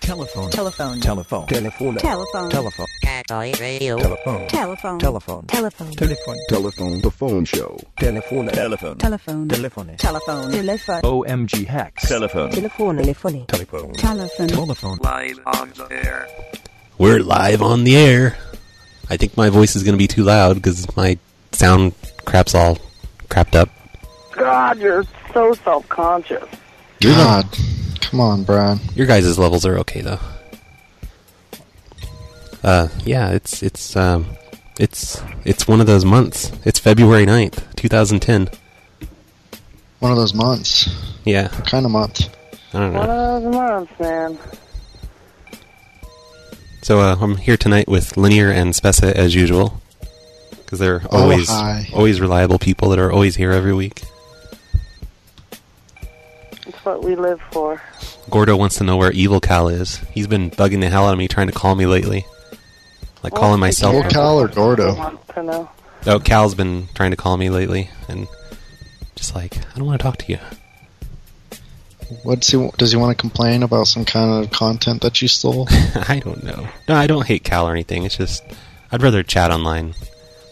Telephone. Telephone. Telephone. Telephone. Telephone. Telephone. Radio. Telephone. Telephone. Telephone. Telephone. Telephone. Telephone. The phone show. Telephone. Telephone. Telephone. Telephone. Telephone. Telephone. OMG hacks. Telephone. Telephone. Telephone. Telephone. Telephone. Telephone. Live on the air. We're live on the air. I think my voice is going to be too loud because my sound crap's all crapped up. God, you're so self-conscious. God, come on, Brad. Your guys' levels are okay though. Yeah, it's one of those months. It's February 9th, 2010. One of those months. Yeah. What kind of month? I don't know. One of those months, man. So I'm here tonight with Linear and Spessa as usual, because they're always reliable people that are always here every week. It's what we live for. Gordo wants to know where Evil Cal is. He's been bugging the hell out of me trying to call me lately. Like calling myself. Evil Cal or Gordo? To know. Oh, Cal's been trying to call me lately, and just like, I don't want to talk to you. Does he want to complain about some kind of content that you stole? I don't know. No, I don't hate Cal or anything. It's just, I'd rather chat online.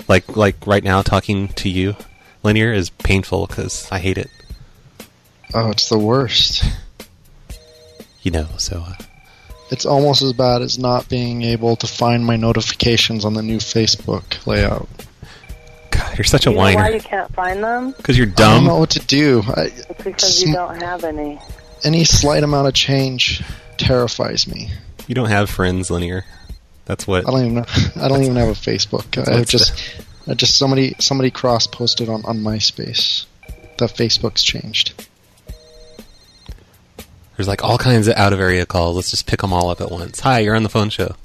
Like right now, talking to you, Linear, is painful because I hate it. Oh, it's the worst. You know, so... It's almost as bad as not being able to find my notifications on the new Facebook layout. God, you're such a You know whiner. why you can't find them? Because you're I dumb. don't know what to do. It's because you don't have any. Any slight amount of change terrifies me. You don't have friends, Linear. That's what... I don't even have a Facebook. I just somebody cross-posted on MySpace that Facebook's changed. There's like all kinds of out-of-area calls. Let's just pick them all up at once. Hi, you're on the phone show.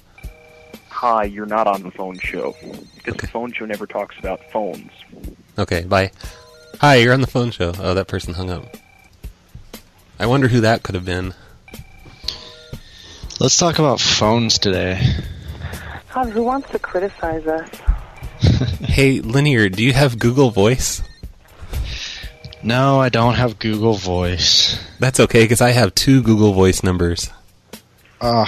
Hi, you're not on the phone show. Because the phone show never talks about phones. Okay, bye. Hi, you're on the phone show. Oh, that person hung up. I wonder who that could have been. Let's talk about phones today. God, who wants to criticize us? Hey, Linear, do you have Google Voice? No, I don't have Google Voice. That's okay, because I have 2 Google Voice numbers. I'm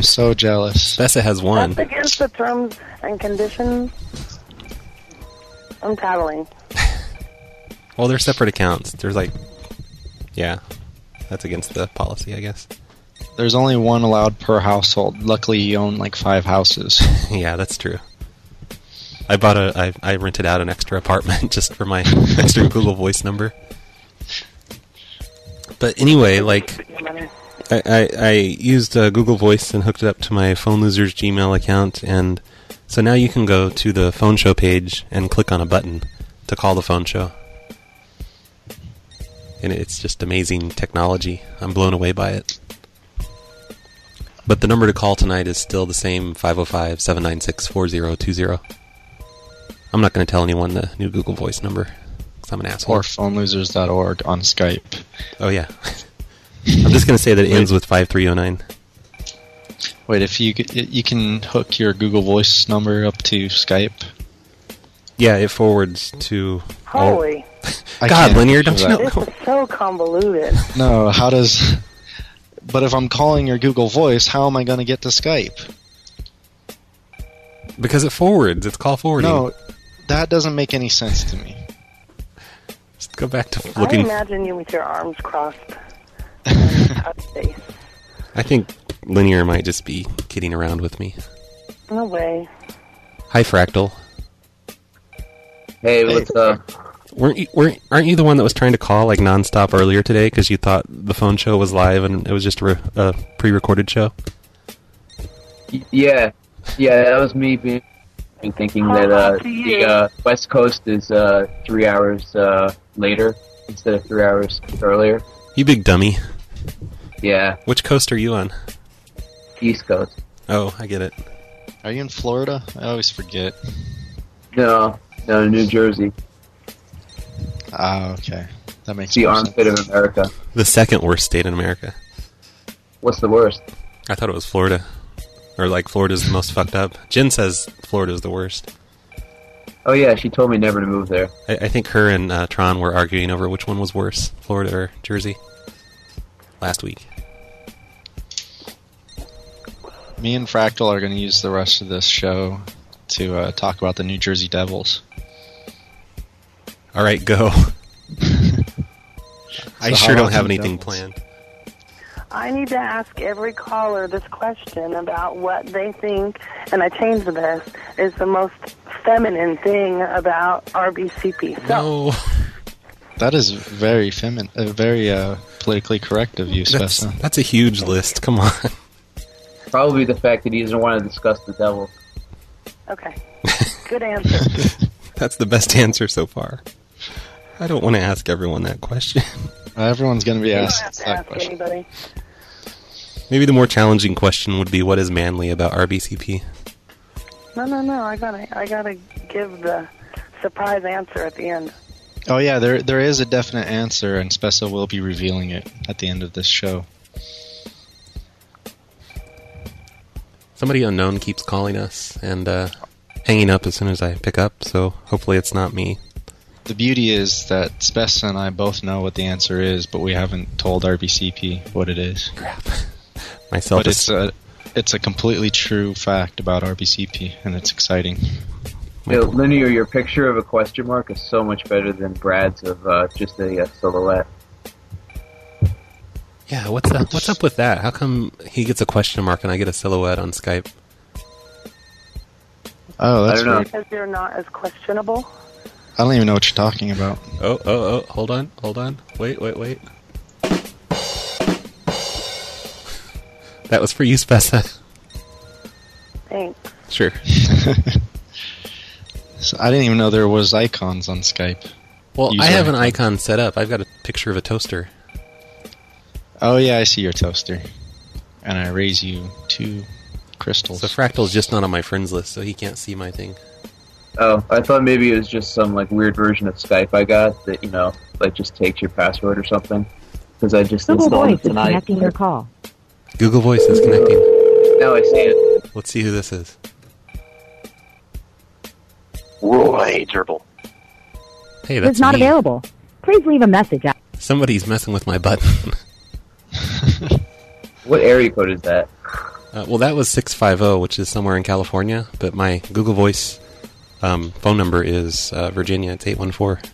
so jealous. Bessa has 1. That's against the terms and conditions. I'm tattling. Well, they're separate accounts. There's like... Yeah, that's against the policy, I guess. There's only one allowed per household. Luckily, you own like 5 houses. Yeah, that's true. I rented out an extra apartment just for my extra Google Voice number. But anyway, like, I used Google Voice and hooked it up to my Phone Losers Gmail account, and so now you can go to the phone show page and click on a button to call the phone show. And it's just amazing technology. I'm blown away by it. But the number to call tonight is still the same, 505-796-4020. I'm not going to tell anyone the new Google Voice number, because I'm an asshole. Or phonelosers.org on Skype. Oh, yeah. I'm just going to say that it ends with 5309. Wait, if you can hook your Google Voice number up to Skype? Yeah, it forwards to... Holy. God, Linear, don't you know? This is so convoluted. No, how does... But if I'm calling your Google Voice, how am I going to get to Skype? Because it forwards. It's call forwarding. No, that doesn't make any sense to me. Just go back to looking... I imagine you with your arms crossed. Face. I think Linear might just be kidding around with me. No way. Hi, Fractal. Hey, what's up? Aren't you the one that was trying to call like nonstop earlier today because you thought the phone show was live and it was just a pre-recorded show? Yeah, that was me thinking that the West Coast is 3 hours later instead of 3 hours earlier. You big dummy. Yeah. Which coast are you on? East Coast. Oh, I get it. Are you in Florida? I always forget. No, New Jersey. Ah, okay. That makes the more armpit sense. of America. The second worst state in America. What's the worst? I thought it was Florida. Or like Florida's the most fucked up. Jen says Florida's the worst. Oh yeah, she told me never to move there. I think her and Tron were arguing over which one was worse, Florida or Jersey, last week. Me and Fractal are going to use the rest of this show to talk about the New Jersey Devils. All right, go. I sure don't have anything planned. I need to ask every caller this question about what they think, and I changed this, is the most feminine thing about RBCP. No. That is very very politically correct of you, Spessa. That's a huge list. Come on. Probably the fact that he doesn't want to discuss the devil. Okay. Good answer. That's the best answer so far. I don't want to ask everyone that question. Everyone's going to be You don't asked have to that ask question. anybody. Maybe the more challenging question would be, what is manly about RBCP? No. I gotta give the surprise answer at the end. Oh yeah, there is a definite answer, and Spessa will be revealing it at the end of this show. Somebody unknown keeps calling us and hanging up as soon as I pick up, so hopefully it's not me. The beauty is that Spessa and I both know what the answer is, but we haven't told RBCP what it is. Crap. But it's a completely true fact about RBCP, and it's exciting. Linear, your picture of a question mark is so much better than Brad's of just a silhouette. Yeah, what's up with that? How come he gets a question mark and I get a silhouette on Skype? Oh, that's I don't know. weird. Because you're not as questionable. I don't even know what you're talking about. Oh, hold on. Wait. That was for you, Spessa. Thanks. Sure. So I didn't even know there was icons on Skype. Well, User I have an icon. icon set up. I've got a picture of a toaster. Oh yeah, I see your toaster. And I raise you 2 crystals. So Fractal's just not on my friends list, so he can't see my thing. Oh, I thought maybe it was just some weird version of Skype I got that just takes your password or something. Because I just Google installed Voice it is tonight. connecting your call. Google Voice is connecting. Now I see it. Let's see who this is. Roy Gerbil. Hey, that's Is not me. available. Please leave a message. Somebody's messing with my button. What area code is that? Well, that was 650, which is somewhere in California, but my Google Voice phone number is Virginia. It's 814.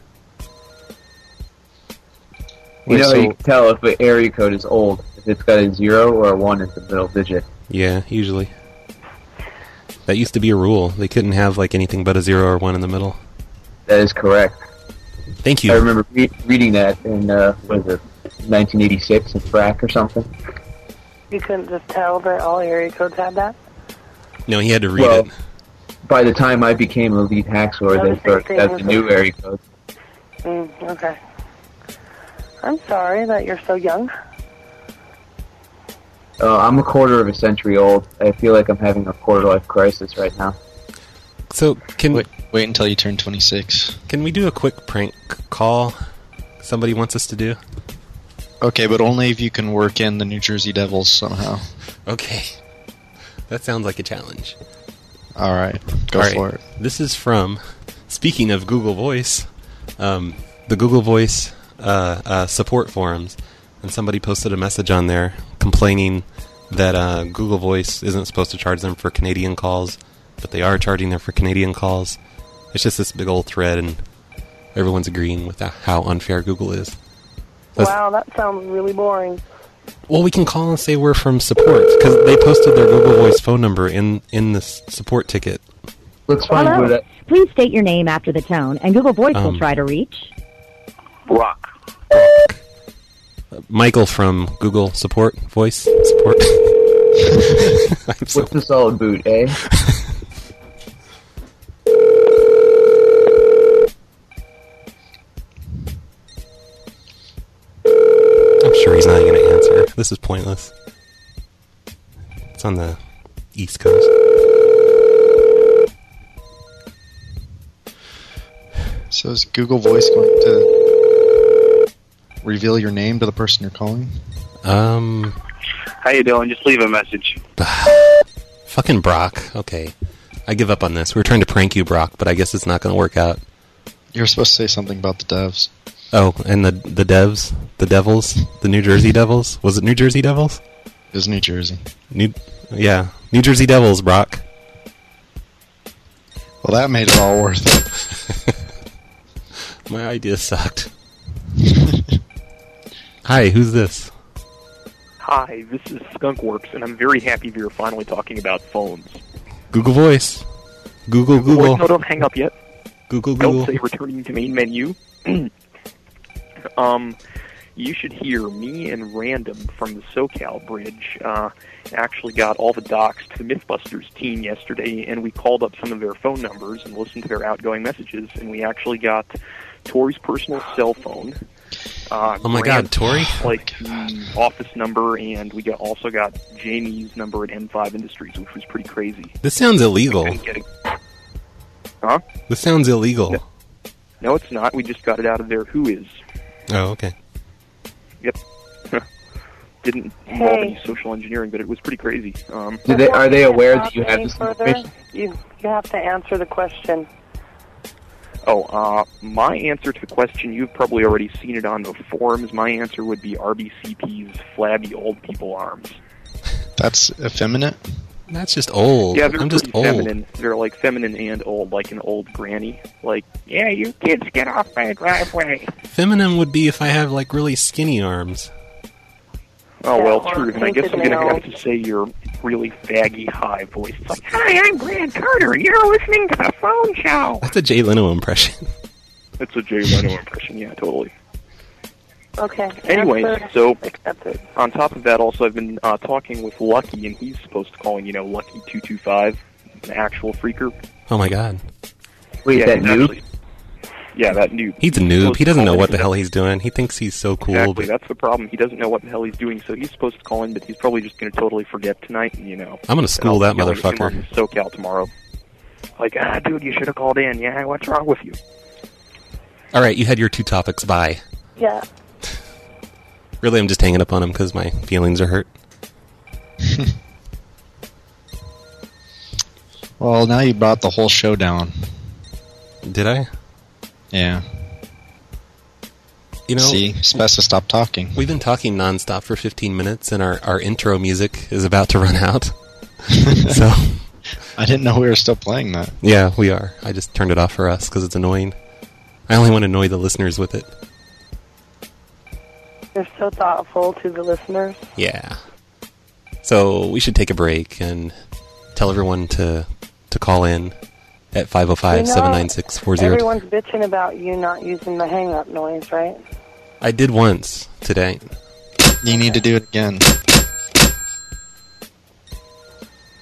You know, so- you can tell if the area code is old. If it's got a 0 or a 1 at the middle digit. Yeah, usually. That used to be a rule. They couldn't have anything but a 0 or 1 in the middle. That is correct. Thank you. I remember reading that in, 1986 in Frack or something. You couldn't just tell that all area codes had that? No, he had to read it. By the time I became Elite Hacksaw, they started at the new area code. Okay. I'm sorry that you're so young. I'm a quarter of a century old. I feel like I'm having a quarter-life crisis right now. So, Wait until you turn 26. Can we do a quick prank call somebody wants us to do? Okay, but only if you can work in the New Jersey Devils somehow. Okay. That sounds like a challenge. Alright, go All right. for it. This is from, speaking of Google Voice, the Google Voice support forums, and somebody posted a message on there complaining that Google Voice isn't supposed to charge them for Canadian calls, but they are charging them for Canadian calls. It's just this big old thread, and everyone's agreeing with how unfair Google is. Wow, that sounds really boring. Well, we can call and say we're from support, because they posted their Google Voice phone number in the support ticket. Let's find Hello. where that... Please state your name after the tone, and Google Voice will try to reach. Rock. Michael from Google Support Voice Support. What's the solid boot, eh? I'm sure he's not going to answer. This is pointless. It's on the East Coast. So is Google Voice going to reveal your name to the person you're calling? How you doing? Just leave a message. Fucking Brock. Okay. I give up on this. We were trying to prank you, Brock, but I guess it's not going to work out. You were supposed to say something about the devs. Oh, and the devs? The Devils? The New Jersey Devils? Was it New Jersey Devils? is New Jersey. New Jersey Devils, Brock. Well, that made it all worth it. My idea sucked. Hi, who's this? Hi, this is Skunkworks, and I'm very happy we are finally talking about phones. Google Voice. Google. No, don't hang up yet. Google. Don't say returning to main menu. You should hear me and Random from the SoCal Bridge actually got all the docs to the Mythbusters team yesterday, and we called up some of their phone numbers and listened to their outgoing messages, and we actually got Tori's personal cell phone. Oh my God, Tori! The office number, and we also got Jamie's number at M5 Industries, which was pretty crazy. This sounds illegal. Huh? This sounds illegal. No, it's not. We just got it out of their Who Is. Oh, okay. Yep. Didn't involve any social engineering, but it was pretty crazy. Are they aware that you have this information? You have to answer the question. My answer to the question, you've probably already seen it on the forums. My answer would be RBCP's flabby old people arms. That's effeminate? That's just old. Yeah, they're I'm just old. feminine. They're like feminine and old, like an old granny. Like, yeah, you kids get off my driveway. Feminine would be if I have like really skinny arms. Oh, well, true. And I guess I'm going to have to say your really faggy high voice. It's like, hi, I'm Grant Carter, and you're listening to the phone show. That's a Jay Leno impression. It's a Jay Leno impression, yeah, totally. Okay. Anyway, so on top of that, also I've been talking with Lucky, and he's supposed to call in, Lucky225, an actual freaker. Oh my God! Wait, yeah, that noob? Yeah, that noob. He's a noob. He doesn't know what the hell he's doing. He thinks he's so cool. Exactly, that's the problem. He doesn't know what the hell he's doing, so he's supposed to call in, but he's probably just going to totally forget tonight, and, I'm going to school that motherfucker. In SoCal tomorrow. Like, dude, you should have called in. Yeah, what's wrong with you? All right, you had your 2 topics. Bye. Yeah. Really, I'm just hanging up on him because my feelings are hurt. Well, now you brought the whole show down. Did I? Yeah. See, it's best to stop talking. We've been talking nonstop for 15 minutes, and our intro music is about to run out. So, I didn't know we were still playing that. Yeah, we are. I just turned it off for us because it's annoying. I only want to annoy the listeners with it. You're so thoughtful to the listeners. Yeah. So we should take a break and tell everyone to call in at 505-796-40. Everyone's bitching about you not using the hang-up noise, right? I did once today. You need to do it again.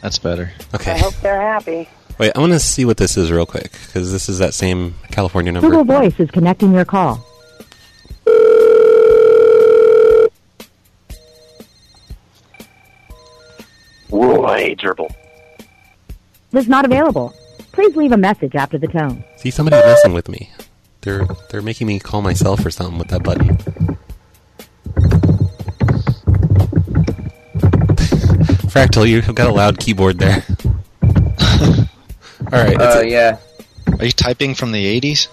That's better. Okay. I hope they're happy. Wait, I want to see what this is real quick, because this is that same California number. Google Voice is connecting your call. Roy Gerbil. Is not available. Please leave a message after the tone. See, somebody's messing with me. They're making me call myself or something with that button. Fractal, you've got a loud keyboard there. All right. Yeah. Are you typing from the 80s?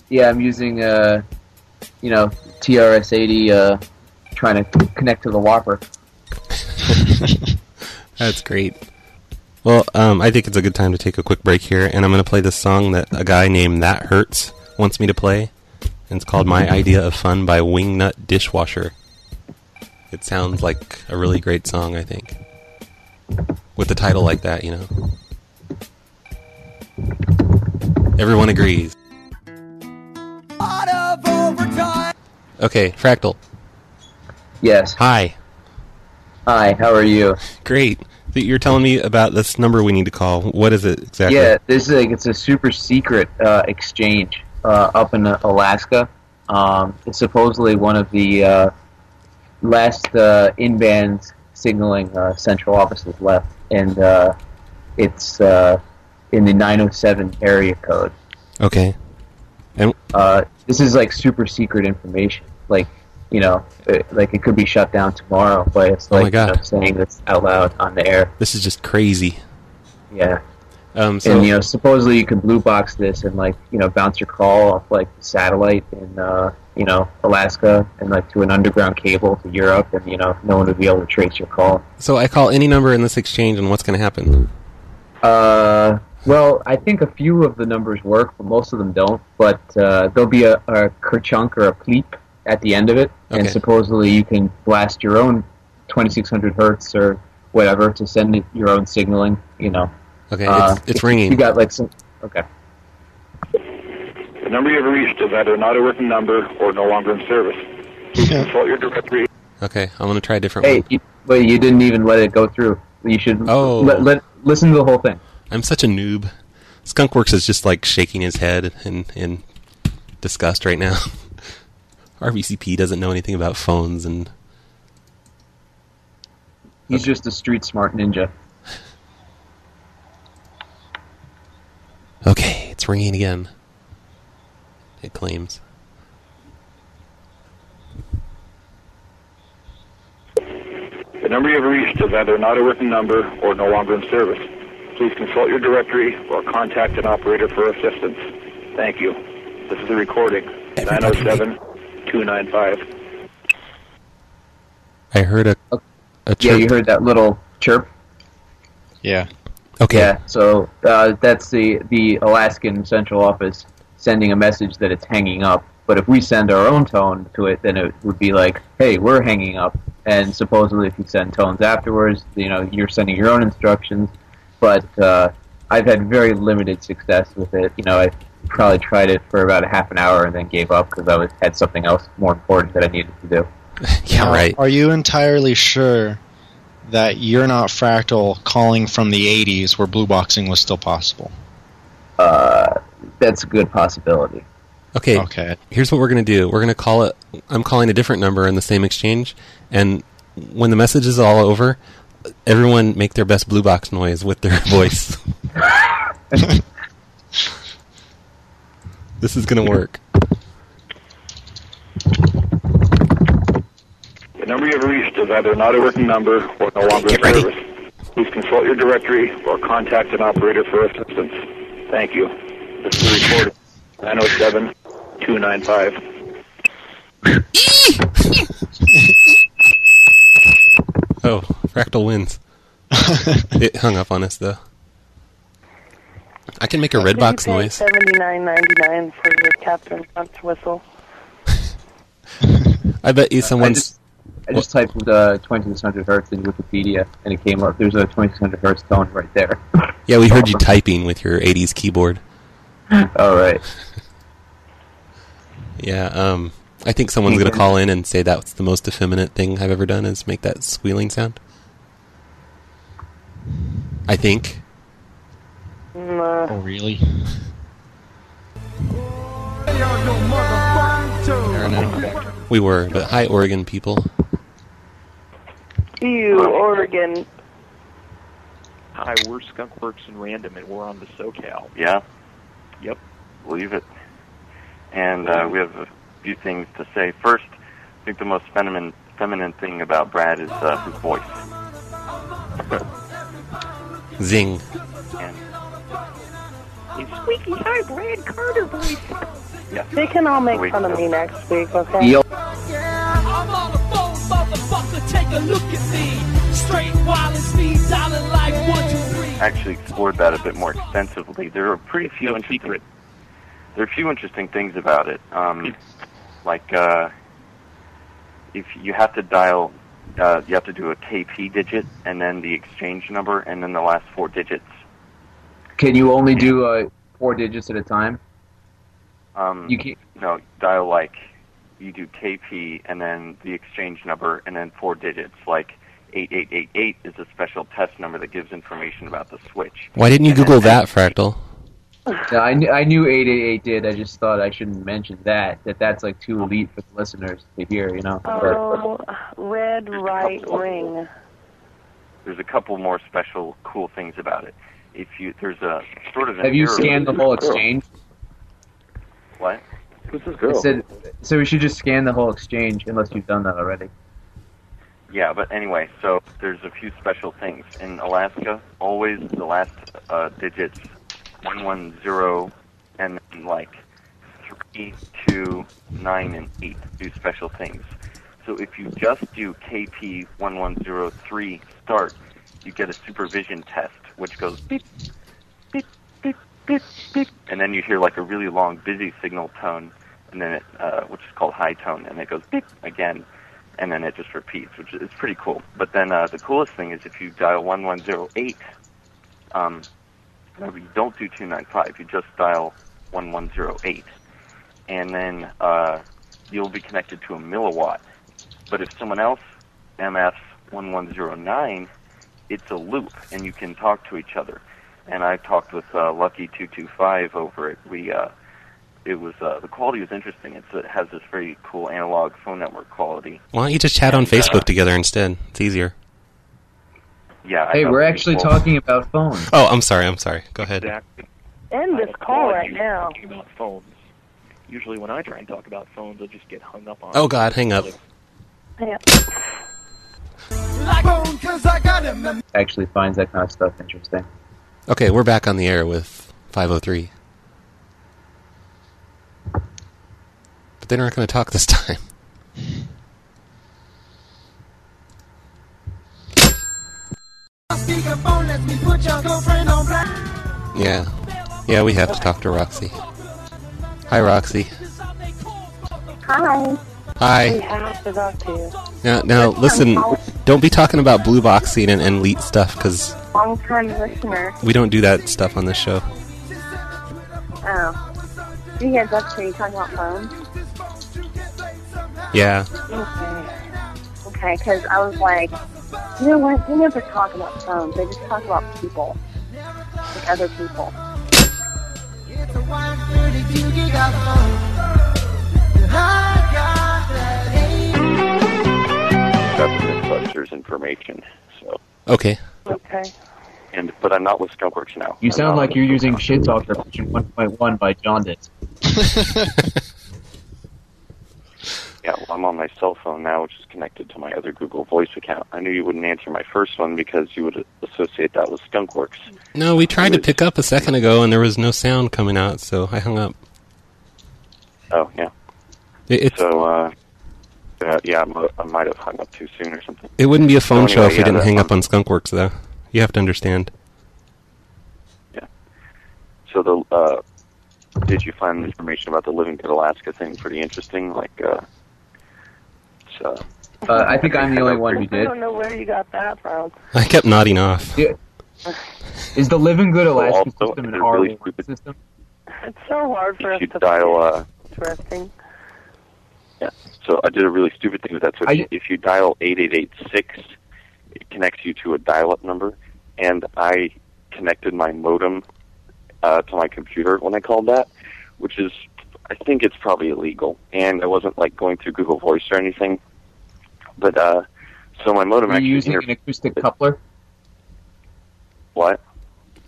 Yeah, I'm using, TRS-80, trying to connect to the Whopper. That's great. Well, I think it's a good time to take a quick break here, and I'm going to play this song that a guy named That Hurts wants me to play. And it's called My Idea of Fun by Wingnut Dishwasher. It sounds like a really great song, I think. With the title like that, Everyone agrees. Okay, Fractal. Yes. Hi. Hi, how are you? Great. You're telling me about this number we need to call. What is it exactly? Yeah, it's a super secret exchange up in Alaska. It's supposedly one of the last in-band signaling central offices left, and it's in the 907 area code. Okay. And this is like super secret information. Like, it could be shut down tomorrow, but it's like, oh my God. Saying this out loud on the air. This is just crazy. Yeah. And supposedly you can blue box this and bounce your call off the satellite in Alaska and to an underground cable to Europe, and no one would be able to trace your call. So I call any number in this exchange, and what's going to happen? Well, I think a few of the numbers work, but most of them don't. But there'll be a kerchunk or a pleep at the end of it, and supposedly you can blast your own 2600 hertz or whatever to send it your own signaling. Okay, it's ringing. You got some. Okay. The number you have reached is either not a working number or no longer in service. Please consult your directory. Okay, I'm going to try a different one. But you didn't even let it go through. You should listen to the whole thing. I'm such a noob. Skunkworks is just shaking his head in disgust right now. RBCP doesn't know anything about phones, and he's just a street smart ninja. Okay, it's ringing again. It claims. The number you have reached is either not a working number or no longer in service. Please consult your directory or contact an operator for assistance. Thank you. This is a recording. 907-295. I heard a chirp. Yeah, you heard that little chirp? Yeah. Okay. Yeah, so that's the Alaskan central office sending a message that it's hanging up. But if we send our own tone to it, then it would be like, hey, we're hanging up. And supposedly if you send tones afterwards, you're sending your own instructions. But I've had very limited success with it. I probably tried it for about a half an hour and then gave up because I had something else more important that I needed to do. Yeah, right. Are you entirely sure that you're not Fractal calling from the 80s where blue boxing was still possible? That's a good possibility. Okay. Here's what we're going to do. We're going to call it... I'm calling a different number in the same exchange, and when the message is all over, everyone make their best blue box noise with their voice. This is going to work. The number you have reached is either not a working number or no longer in service. Please consult your directory or contact an operator for assistance. Thank you. This is a recording. 907-295. Oh, Fractal wins. It hung up on us, though. I can make a red box noise. $79.99 for your Captain Hunt's whistle. I bet you someone's... I just typed 2600 hertz in Wikipedia, and it came up. There's a 2600 hertz tone right there. Yeah, we heard you typing with your 80s keyboard. All right. Yeah, I think someone's going to call in and say that's the most effeminate thing I've ever done is make that squealing sound. I think. Oh, really? We were, but hi, Oregon people. Ew, Oregon. Hi, we're Skunkworks and Random, and we're on the SoCal. Yeah? Yep. Believe it. And we have a few things to say. First, I think the most feminine thing about Brad is his voice. Zing. And It's squeaky high Brad Carter voice. yeah. They can all make fun of me next week, okay? Yep. I'm on the phone, motherfucker, take a look at me. Straight wallet speed, dollar like 1, 2, 3. Actually explored that a bit more extensively. There are pretty few interesting. There are a few interesting things about it. If you have to dial, you have to do a KP digit and then the exchange number and then the last 4 digits. Can you only do 4 digits at a time? You can't. No, dial you do KP and then the exchange number and then 4 digits. 8888 is a special test number that gives information about the switch. Why didn't you Google that, Fractal? Yeah, I knew 888 did. I just thought I shouldn't mention that's too elite for the listeners to hear, Oh, red right ring. There's a couple more special cool things about it. There's a sort of. Have you scanned the whole exchange? What? Who's this girl? So we should just scan the whole exchange, unless you've done that already. Yeah, but anyway, so there's a few special things. In Alaska, always the last digits, 110, and then like 3, 2, 9, and 8 do special things. So if you just do KP1103 start, you get a supervision test, which goes beep, beep, beep, beep, beep, and then you hear like a really long busy signal tone, and then it, which is called high tone, and it goes beep again. And then it just repeats, which is pretty cool. But then the coolest thing is if you dial 1108, remember you don't do 295, you just dial 1108, and then you'll be connected to a milliwatt. But if someone else MFs 1109, it's a loop, and you can talk to each other. And I talked with Lucky225 over it. It was the quality was interesting. It has this very cool analog phone network quality. Why don't you just chat on Facebook together instead? It's easier. Yeah. Hey, we're actually talking about phones. Oh, I'm sorry. Go ahead. Exactly. End this call right now. Talking about phones. Usually when I try and talk about phones, I just get hung up on. Oh, God, hang up. Hang up. Actually finds that kind of stuff interesting. Okay, we're back on the air with 503. But they're not going to talk this time. Yeah, we have to talk to Roxy. Hi, Roxy. Hi. Hi. We have to talk to you. Now, listen, don't be talking about blue boxing and elite stuff, because Long-time listener. we don't do that stuff on this show. Oh. You guys up to you talking about phones? Yeah. Okay, because I was like, you know what? They never talk about phones. They just talk about people. Like other people. That's Mythbusters information. So. Okay. Okay. But I'm not with Skunkworks now. You sound like you're using Shit Talker version 1.1 by Jaundice. Yeah, well, I'm on my cell phone now, which is connected to my other Google Voice account. I knew you wouldn't answer my first one because you would associate that with Skunkworks. No, we tried to pick up a second ago, and there was no sound coming out, so I hung up. Oh, yeah. So, yeah, I might have hung up too soon or something. It wouldn't be a phone show if we didn't hang that's up on Skunkworks, though. You have to understand. Yeah. So did you find the information about the Living Good Alaska thing pretty interesting? I think I'm the only one who I did. don't know where you got that from. I kept nodding off. Yeah. Is the Living Good Alaska Also, system an it's a really R1 system? It's so hard for us you to dial, interesting. Yeah. So I did a really stupid thing with that. So if you dial 8886, it connects you to a dial-up number, and I connected my modem to my computer when I called that, which is, I think it's probably illegal. And I wasn't like going through Google Voice or anything. But so my modem Were you actually using an acoustic coupler? What?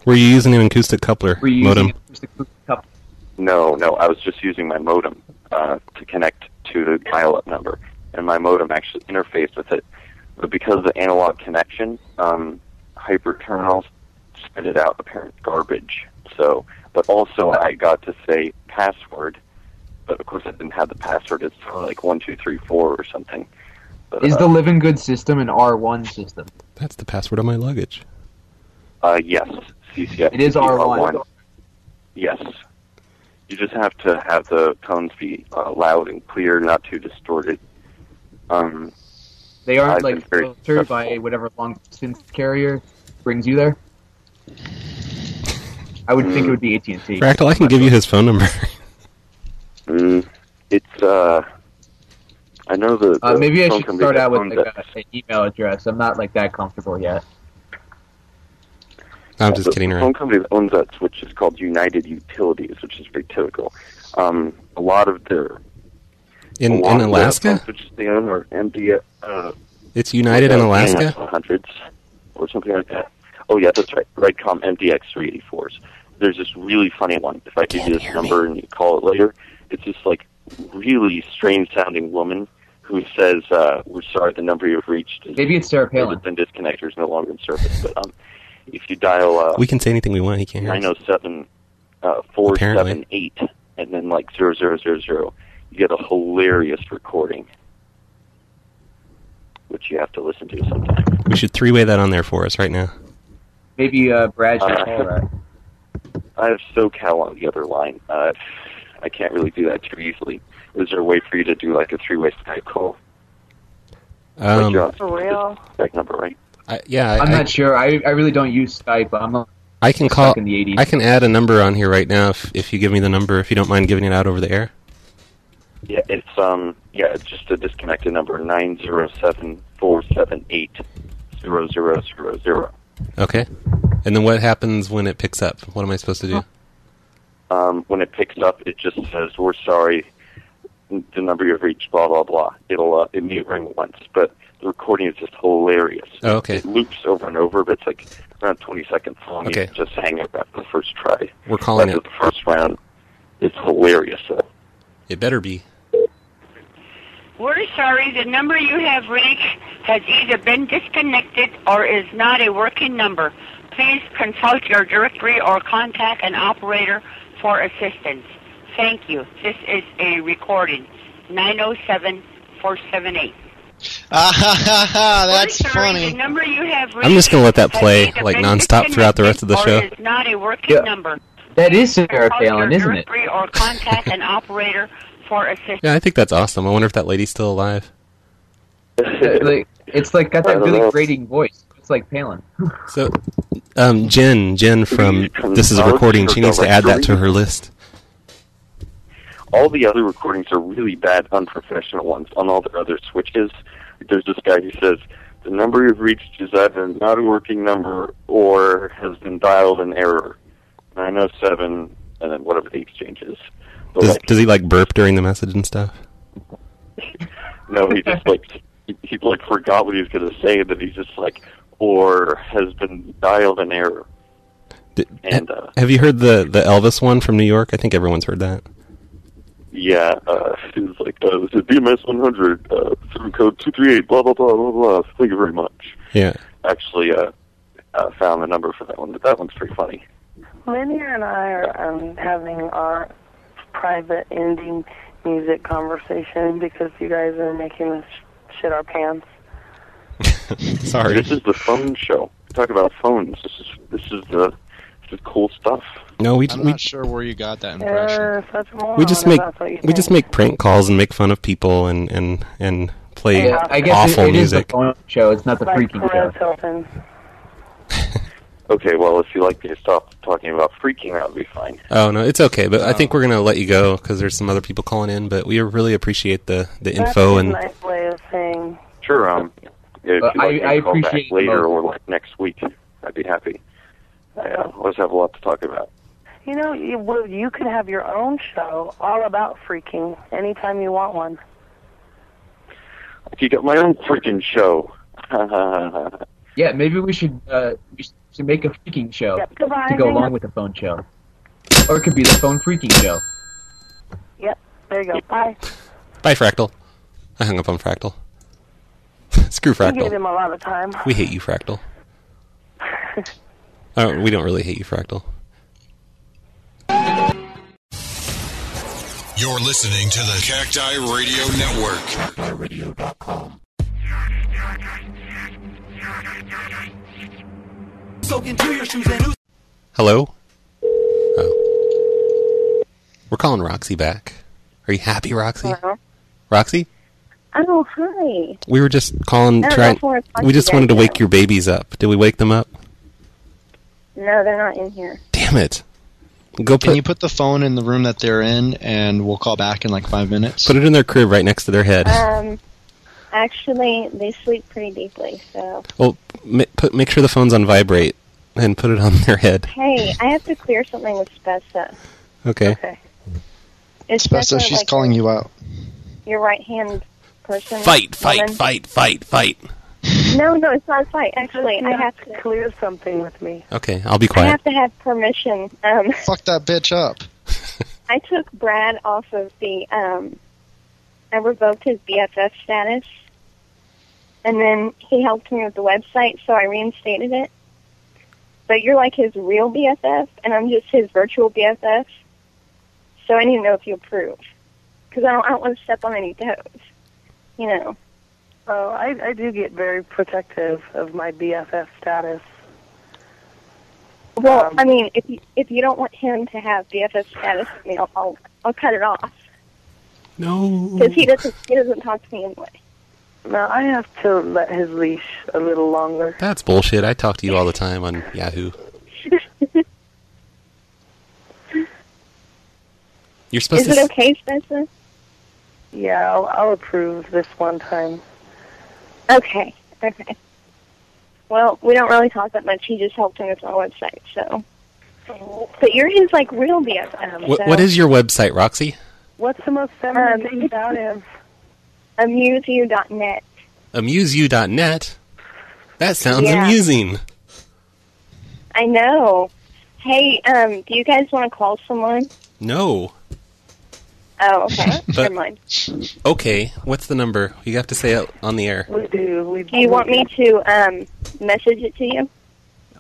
Were you using an acoustic coupler Were you modem? using an acoustic coupler? No, I was just using my modem to connect to the dial-up number, and my modem actually interfaced with it. But because of the analog connection, hyperterminals spit it out apparent garbage. So, but also I got to say password, but of course I didn't have the password. It's like 1234 or something. But, Is the Living Good system an R1 system? That's the password of my luggage. Yes, CCF. It is R1. Yes. You just have to have the tones be loud and clear, not too distorted. They aren't like filtered by whatever long distance carrier brings you there. I would think it would be AT&T. Fractal, I can give you his phone number. It's I know the maybe I phone should company start that out with owns like an email address. I'm not like that comfortable yet. I'm just kidding around. The phone company that owns that switch is called United Utilities, which is very typical. A lot of their in Alaska, which they own are MD. It's United in Alaska. Hundreds or something like that. Oh yeah, that's right. Rightcom MDX 384s. There's this really funny one. If I give you this number and you call it later, it's this like really strange sounding woman who says, "We're sorry, the number you've reached is Maybe it's Sarah Palin. has been disconnected, is no longer in service." But if you dial we can say anything we want. He can't hear us. 907 478 and then like 0000, you get a hilarious recording, which you have to listen to sometime. We should three-way that on there for us right now. Maybe Brad should call that. I have SoCal on the other line. I can't really do that too easily. Is there a way for you to do like a three-way Skype call? For real? Skype number, right? I'm not sure. I really don't use Skype. I'm I can stuck call. in the 80s. I can add a number on here right now if you give me the number. If you don't mind giving it out over the air. Yeah, it's just a disconnected number 907-478-0000. Okay. And then what happens when it picks up? What am I supposed to do? When it picks up, it just says, "We're sorry, the number you've reached, blah, blah, blah." It may ring once, but the recording is just hilarious. Oh, okay. It loops over and over, but it's like around 20 seconds long. Okay. You just hang up after the first try. We're calling after it. the first round. It's hilarious. It better be. We're sorry, the number you have reached has either been disconnected or is not a working number. Please consult your directory or contact an operator for assistance. Thank you. This is a recording. 907-478. That's funny. The number you have reached I'm just going to let that play has like been nonstop throughout the rest of the show. or is not a working number. That is Sarah Consult Palin, your isn't it? directory or contact an operator for assistance. Yeah, I think that's awesome. I wonder if that lady's still alive. It's like got that really grating voice. It's like Palin. So, Jen from This Is a Recording, she needs to add that to her list. All the other recordings are really bad, unprofessional ones on all the other switches. There's this guy who says, "The number you've reached is either not a working number or has been dialed in error." 907, and then whatever the exchange is. Does he like burp during the message and stuff? No, he just he forgot what he was going to say, and then he's just like, "or has been dialed in error." Have you heard the Elvis one from New York? I think everyone's heard that. Yeah, it was like, "This is BMS 100, through code 238, blah, blah, blah, blah, blah. Thank you very much." Yeah. Actually, found the number for that one, but that one's pretty funny. Linear and I are having our private indie music conversation because you guys are making us shit our pants. Sorry. This is the phone show. Talk about phones. This is cool stuff. No, I'm not sure where you got that impression. Such a moron, we just if that's what you think. make prank calls and make fun of people and play I guess awful it is music. the phone show. It's not the Like freaking show. Perez Hilton. Okay, well, if you like me to stop talking about freaking, that would be fine. Oh no, it's okay. But I think we're gonna let you go because there's some other people calling in. But we really appreciate the info That's and. a nice way of saying. Sure. If you'd like me I to call back appreciate later both. or like next week, I'd be happy. I always have a lot to talk about. You know, you could have your own show all about freaking anytime you want one. You got my own freaking show. Yeah, maybe we should make a freaking show Yep, goodbye. to go Hang along up. with the phone show. Or it could be the phone freaking show. Yep, there you go. Bye. Bye, Fractal. I hung up on Fractal. Screw You gave Fractal. him a lot of time. We hate you, Fractal. We don't really hate you, Fractal. You're listening to the Cacti Radio Network. CactiRadio.com. Hello? Oh. We're calling Roxy back. Are you happy, Roxy? Hello? Roxy? Oh, hi. We were just calling, I don't know trying. if we're talking We just to you wanted to guys wake yet. your babies up. Did we wake them up? No, they're not in here. Damn it. Can you put the phone in the room that they're in, and we'll call back in like 5 minutes? Put it in their crib right next to their head. Actually, they sleep pretty deeply, so... Well, make sure the phone's on vibrate and put it on their head. Hey, I have to clear something with Spessa. Okay. Is Spessa, she's like calling you out. your right-hand person? Fight. woman? No, it's not a fight. Actually, I have to clear something with me. Okay, I'll be I quiet. have to have permission. Fuck that bitch up. I took Brad off of the I revoked his BFF status, and then he helped me with the website, so I reinstated it. But you're like his real BFF, and I'm just his virtual BFF. So I need to know if you approve, because I don't want to step on any toes, you know. Oh, I do get very protective of my BFF status. Well, I mean, if you don't want him to have BFF status with me, I'll cut it off. No. Because he doesn't talk to me anyway. No, I have to let his leash a little longer. That's bullshit. I talk to you all the time on Yahoo. You're supposed Is it okay, Spencer? Yeah, I'll approve this one time. Okay. Well, we don't really talk that much. He just helped him with our website, so. But you're his, like, real BFF. What is your website, Roxy? What's the most feminine thing about him? AmuseU.net. AmuseU.net? That sounds amusing. I know. Hey, do you guys want to call someone? No. Oh, okay. Never mind. Okay, what's the number? You have to say it on the air. We do. Do you want me to message it to you?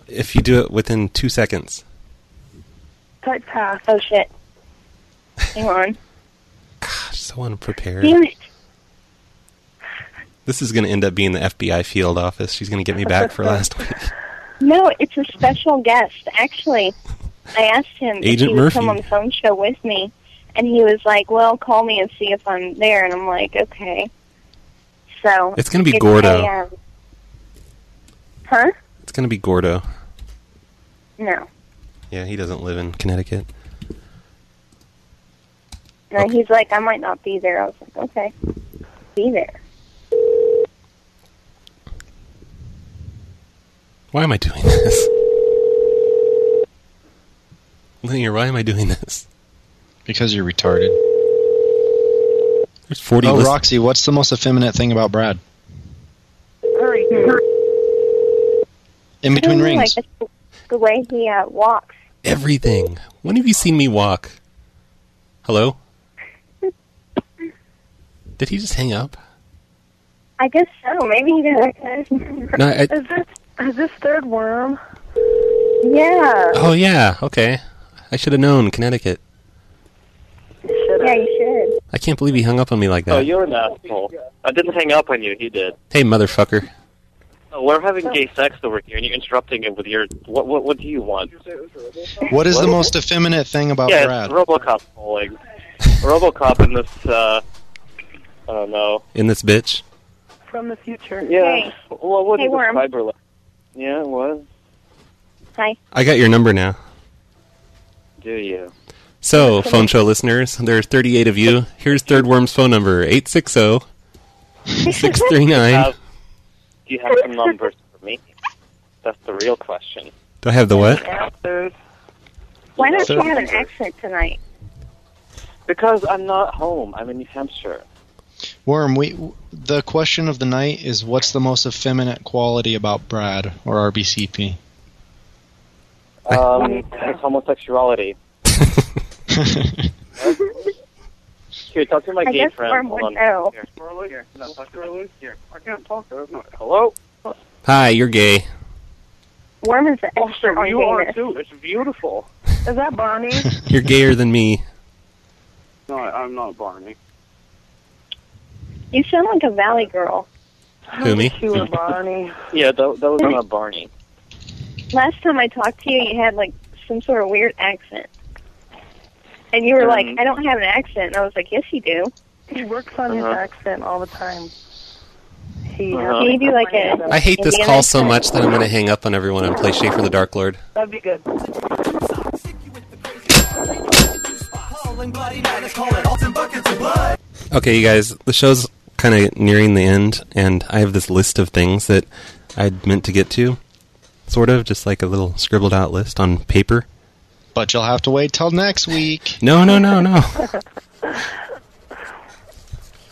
If you do it within 2 seconds. Type pass. Oh, shit. Hang on. Gosh, so unprepared. Damn it. This is going to end up being the FBI field office. She's going to get me back for last week. No, it's a special guest. Actually, I asked him if he would come on the phone show with me, and he was like, well, call me and see if I'm there. And I'm like, okay. So it's going to be Gordo. Huh? It's going to be Gordo. No. Yeah, he doesn't live in Connecticut. No, okay. He's like, I might not be there. I was like, okay. Be there. Why am I doing this? Linear, why am I doing this? Because you're retarded. There's 40 Roxy, what's the most effeminate thing about Brad? Hurry. In between rings. Like the way he walks. Everything. When have you seen me walk? Hello? Did he just hang up? I guess so. Maybe he did. No, Is this third worm? Yeah. Oh, yeah. Okay. I should have known. Connecticut. Yeah, you should. I can't believe he hung up on me like that. Oh, you're an asshole. I didn't hang up on you. He did. Hey, motherfucker. Oh, we're having gay sex over here, and you're interrupting it with your... What do you want? What is the most effeminate thing about Brad? Yeah, RoboCop calling. RoboCop in this, I don't know. In this bitch? From the future. Yeah. Hey. Well, what Hey, did the Worm. fiber like? Yeah, it was. Hi. I got your number now. Do you? So, phone show listeners, there are 38 of you. Here's Third Worm's phone number, 860-639. Do you have some numbers for me? That's the real question. Do I have the what? Why don't you have an accent tonight? Because I'm not home. I'm in New Hampshire. Worm, the question of the night is, what's the most effeminate quality about Brad or RBCP? It's homosexuality. Here, talk to my gay friend. Hold on. Here. No, talk to her. Here. I can't talk to her. No. Hello? Hi, you're gay. Worm is the expert on you are gayness. too. It's beautiful. Is that Barney? You're gayer than me. No, I'm not Barney. You sound like a valley girl. Who, me? You were Barney. Yeah, that was not Barney. Last time I talked to you, you had like some sort of weird accent. And you were like, I don't have an accent. And I was like, yes, you do. He works on his accent all the time. He Can you do like a... I hate this Indian call so accent? much that I'm going to hang up on everyone and play Schaefer the Dark Lord. That'd be good. Okay, you guys, the show's kind of nearing the end, and I have this list of things that I'd meant to get to. Sort of, just like a little scribbled out list on paper. But you'll have to wait till next week. No.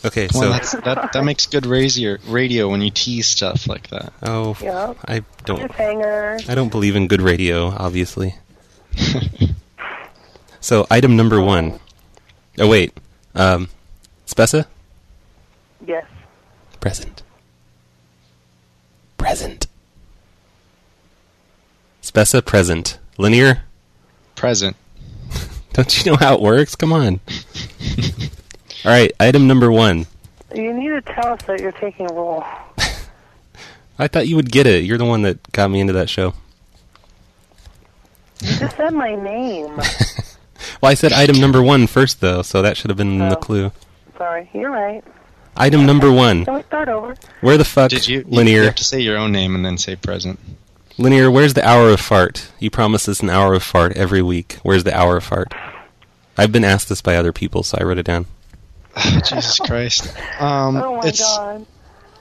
Okay, so... that makes good radio when you tease stuff like that. Oh, Yep. I don't Cliffhanger. believe in good radio, obviously. So, item number 1. Oh, wait. Spessa? Yes. Present. Present. Spessa present. Linear? Present. Don't you know how it works? Come on. All right, item number 1. You need to tell us that you're taking a roll. I thought you would get it. You're the one that got me into that show. You just said my name. Well, I said item number 1 first, though, so that should have been the clue. Sorry, you're right. Item number 1. Can we start over? Where the fuck, Linear? You have to say your own name and then say present. Linear, where's the hour of fart? You promise us an hour of fart every week. Where's the hour of fart? I've been asked this by other people, so I wrote it down. Oh, Jesus Christ. Oh my God.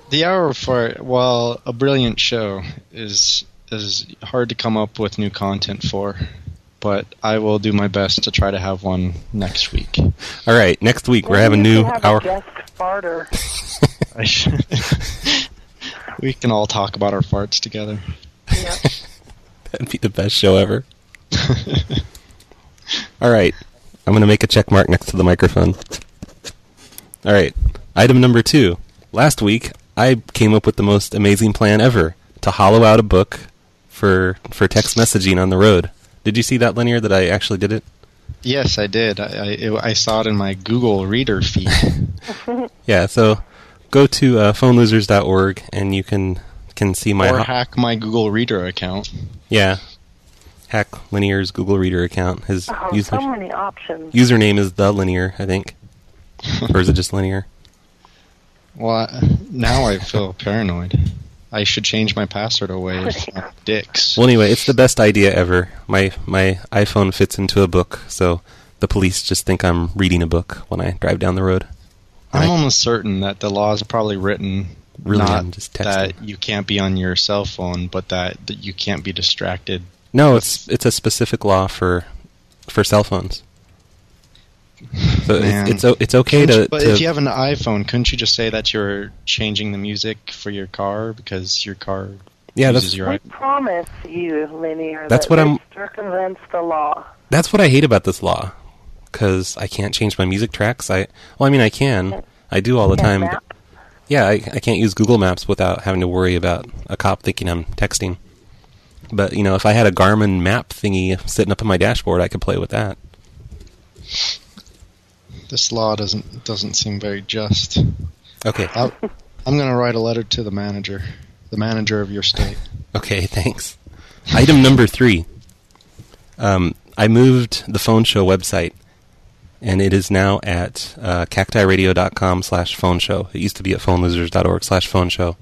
The hour of fart, while a brilliant show, is hard to come up with new content for. But I will do my best to try to have one next week. All right, next week we're having a new hour. A guest farter. We can all talk about our farts together. Yep. That'd be the best show ever. All right, I'm going to make a check mark next to the microphone. All right, item number 2. Last week, I came up with the most amazing plan ever to hollow out a book for text messaging on the road. Did you see that, Linear, that I actually did it? Yes, I did. I saw it in my Google Reader feed. Yeah, so go to phonelosers.org and you can see my... Or hack my Google Reader account. Yeah. Hack Linear's Google Reader account. His so many options. Username is the Linear, I think. Or is it just Linear? Well, now I feel paranoid. I should change my password away from dicks. Well, anyway, it's the best idea ever. My iPhone fits into a book, so the police just think I'm reading a book when I drive down the road. I'm almost certain that the laws are probably written not just that you can't be on your cell phone, but that you can't be distracted. No, it's a specific law for cell phones. So it's okay to... But if you have an iPhone, couldn't you just say that you're changing the music for your car because your car uses your iPhone? I promise you, Linear, that circumvents the law. That's what I hate about this law, because I can't change my music tracks. I can. I do all the time. But yeah, I can't use Google Maps without having to worry about a cop thinking I'm texting. But, if I had a Garmin map thingy sitting up on my dashboard, I could play with that. This law doesn't seem very just. Okay. I'm going to write a letter to the manager of your state. Okay, thanks. Item number 3. I moved the phone show website, and it is now at cactiradio.com/phone show. It used to be at phonelosers.org/phone show.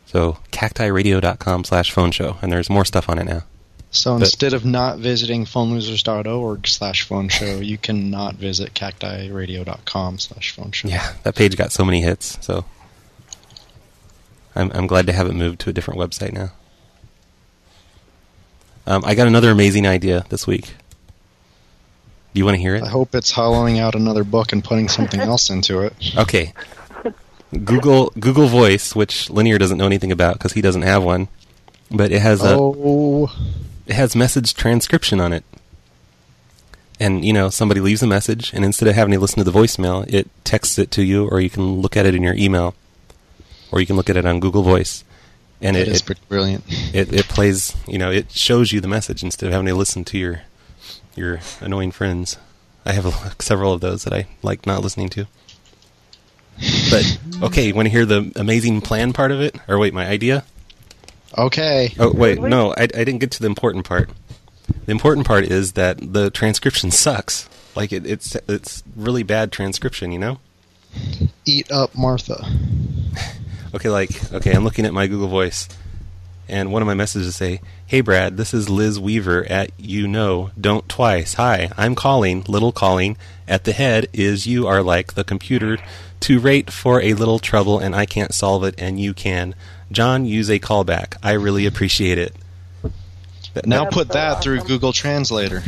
So cactiradio.com/phone show, and there's more stuff on it now. So instead of not visiting phonelosers.org/phone show, you can not visit cactiradio.com/phone show. Yeah, that page got so many hits, so I'm glad to have it moved to a different website now. I got another amazing idea this week. Do you want to hear it? I hope it's hollowing out another book and putting something else into it. Okay. Google Voice, which Linear doesn't know anything about because he doesn't have one, but it has it has message transcription on it. And, somebody leaves a message, and instead of having to listen to the voicemail, it texts it to you, or you can look at it in your email, or you can look at it on Google Voice. And it is pretty brilliant. It plays, it shows you the message instead of having to listen to your annoying friends. I have several of those that I like not listening to. But, okay, you want to hear the amazing plan part of it? Or wait, my idea? Okay. Oh, wait, no, I didn't get to the important part. The important part is that the transcription sucks. Like, it's really bad transcription, Eat up, Martha. Okay, I'm looking at my Google Voice, and one of my messages say, "Hey Brad, this is Liz Weaver at don't twice. Hi, I'm calling, little calling. At the head is you are like the computer to rate for a little trouble, and I can't solve it, and you can. John, use a callback. I really appreciate it." Now put that through Google Translator.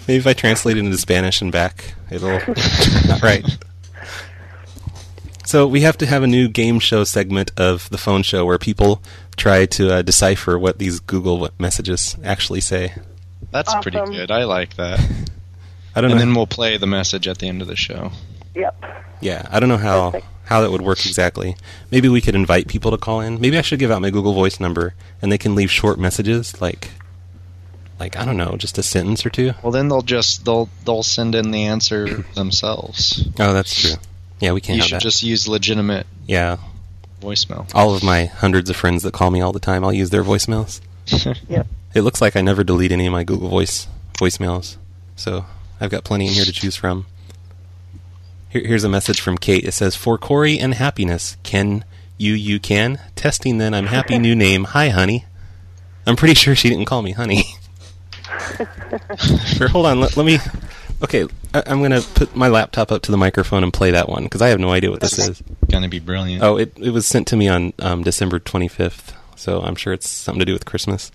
Maybe if I translate it into Spanish and back, it'll... Not right. So we have to have a new game show segment of the phone show where people try to decipher what these Google messages actually say. That's pretty good. I like that. I don't know. And then we'll play the message at the end of the show. Yep. Yeah, I don't know how that would work exactly. Maybe we could invite people to call in. Maybe I should give out my Google Voice number, and they can leave short messages, like I don't know, just a sentence or two. Well, then they'll send in the answer themselves. Oh, that's true. Yeah, we can't. You have should that. just use legitimate. Yeah. Voicemail. All of my hundreds of friends that call me all the time, I'll use their voicemails. Yep. It looks like I never delete any of my Google voicemails, so I've got plenty in here to choose from. Here's a message from Kate. It says, "For Corey and happiness, can you can? Testing then, I'm happy, new name. Hi, honey." I'm pretty sure she didn't call me honey. Here, hold on, let me... Okay, I'm going to put my laptop up to the microphone and play that one, because I have no idea what this is. Going to be brilliant. Oh, it was sent to me on December 25th, so I'm sure it's something to do with Christmas.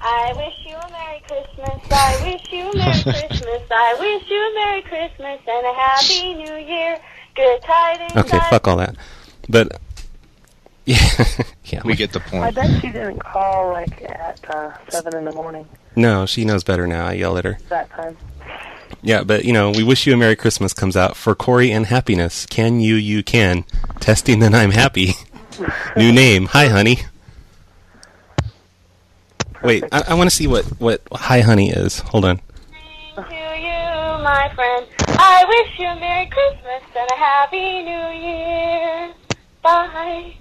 I wish you a Merry Christmas, I wish you a Merry Christmas, I wish you a Merry Christmas and a Happy New Year, good tidings. Okay, fuck all that. But, yeah. We get the point. I bet she didn't call, at 7 in the morning. No, she knows better now. I yell at her. That time. Yeah, but, we wish you a Merry Christmas comes out. For Corey and happiness, can you can. Testing then I'm happy. New name. Hi, honey. Wait, I want to see what Hi, honey is. Hold on. To you, my friend, I wish you a Merry Christmas and a Happy New Year. Bye.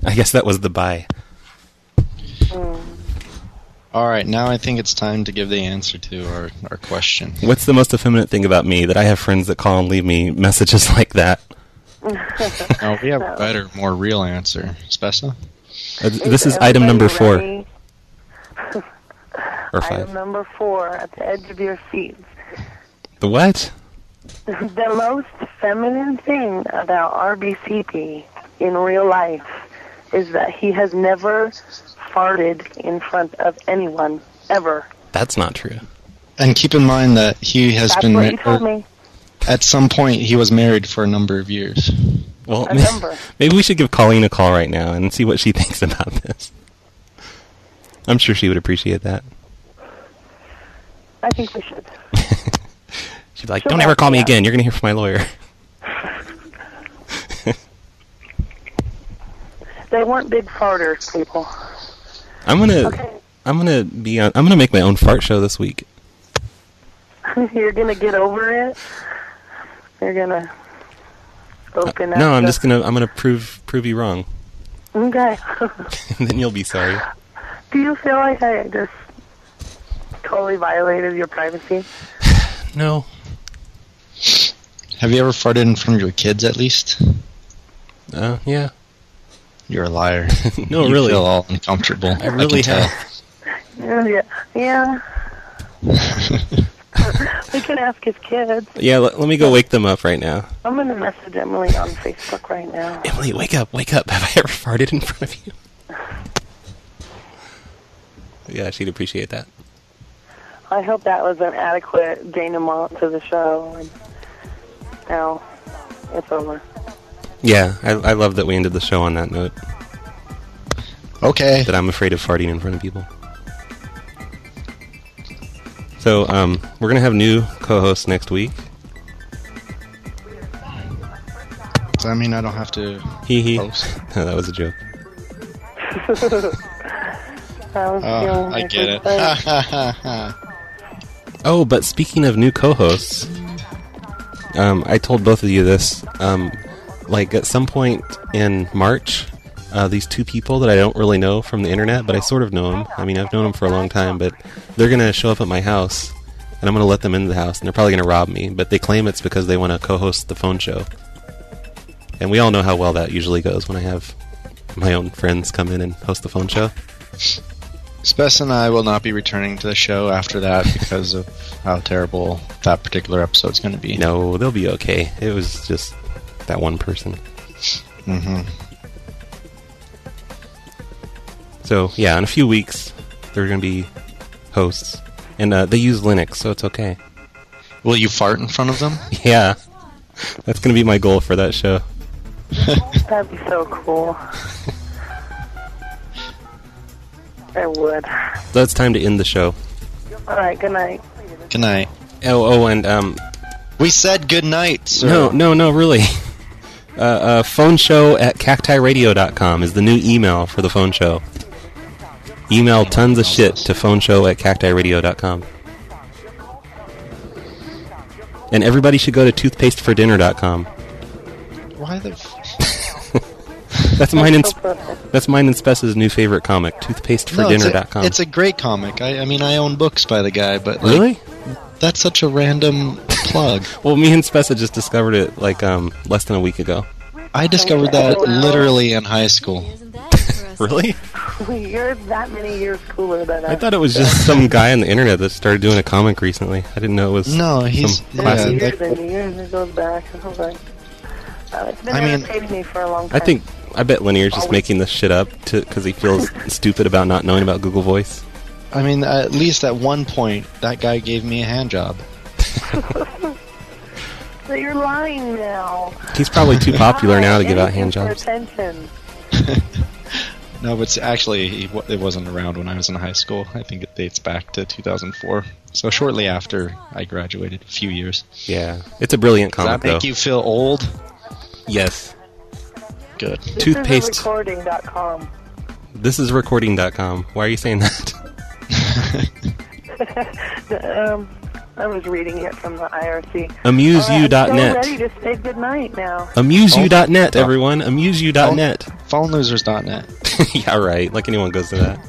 I guess that was the bye. All right, now I think it's time to give the answer to our question. What's the most effeminate thing about me? That I have friends that call and leave me messages like that. No, we have a better, more real answer. Spessa? This is item number 4. Or 5. Item number 4, at the edge of your seats. The what? The most feminine thing about RBCP in real life is that he has never farted in front of anyone, ever. That's not true. And keep in mind that he has That's been... what he told me. At some point, he was married for a number of years. Well, maybe we should give Colleen a call right now and see what she thinks about this. I'm sure she would appreciate that. I think we should. She'd be like, don't ever call me again. You're going to hear from my lawyer. They weren't big farters, people. I'm gonna make my own fart show this week. You're gonna get over it. You're gonna open up. No, I'm gonna prove you wrong. Okay. And then you'll be sorry. Do you feel like I just totally violated your privacy? No. Have you ever farted in front of your kids, at least? Yeah. You're a liar. No, you really. feel all uncomfortable. I really have. Yeah. We can ask his kids. Yeah, let me go wake them up right now. I'm going to message Emily on Facebook right now. Emily, wake up. Have I ever farted in front of you? Yeah, she'd appreciate that. I hope that was an adequate denouement to the show. And now it's over. Yeah, I love that we ended the show on that note. Okay. That I'm afraid of farting in front of people. So, we're going to have new co-hosts next week. Does that mean I don't have to host? No, that was a joke. I get it. Oh, but speaking of new co-hosts, I told both of you this. At some point in March, these two people that I don't really know from the internet, but I sort of know them. I mean, I've known them for a long time, but they're going to show up at my house, and I'm going to let them into the house, and they're probably going to rob me, but they claim it's because they want to co-host the phone show. And we all know how well that usually goes when I have my own friends come in and host the phone show. Spess and I will not be returning to the show after that because of how terrible that particular episode's going to be. No, they'll be okay. It was just that one person. Mm-hmm. So, yeah, in a few weeks, there are going to be hosts. And they use Linux, so it's okay. Will you fart in front of them? Yeah. That's going to be my goal for that show. That'd be so cool. I would. So it's time to end the show. All right, good night. Good night. And we said good night, sir. No, really. Phone show at cactiradio.com is the new email for the phone show. Email tons of shit to phone show at cactiradio.com. And everybody should go to toothpastefordinner.com. Why the... That's mine and Spess's new favorite comic, toothpastefordinner.com. It's a great comic. I mean, I own books by the guy, but... Really? That's such a random plug. Well, me and Spessa just discovered it, less than a week ago. I discovered that literally in high school. Really? You're that many years cooler than us. I thought it was just some guy on the internet that started doing a comic recently. I didn't know it was he's classic. Years and years it goes back. It's been entertaining me for a long time. I bet Linear's just making this shit up because he feels stupid about not knowing about Google Voice. I mean, at least at one point, that guy gave me a hand job. So you're lying now. He's probably too popular now to give out hand jobs. Attention. No, but actually, it wasn't around when I was in high school. I think it dates back to 2004. So shortly after I graduated, a few years. Yeah, it's a brilliant comic, Does that make you feel old? Yes. Good. This is recording.com. This is recording.com. Why are you saying that? I was reading it from the IRC. AmuseU.net. I'm so ready to say goodnight now. AmuseU.net, everyone. AmuseU.net. PhoneLosers.net. Yeah, right. Like anyone goes to that.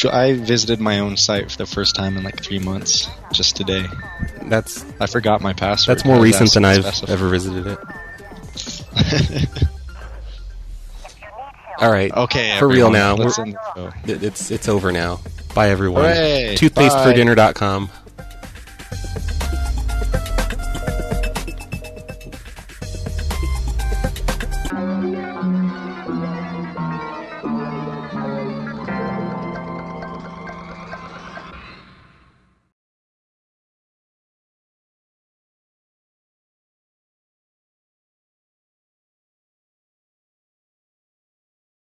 I visited my own site for the first time in 3 months, just today. I forgot my password. That's more recent than I've ever visited it. All right. Okay, for real now. Let's end the show. It's over now. Bye, everyone. Hooray, Toothpastefordinner.com.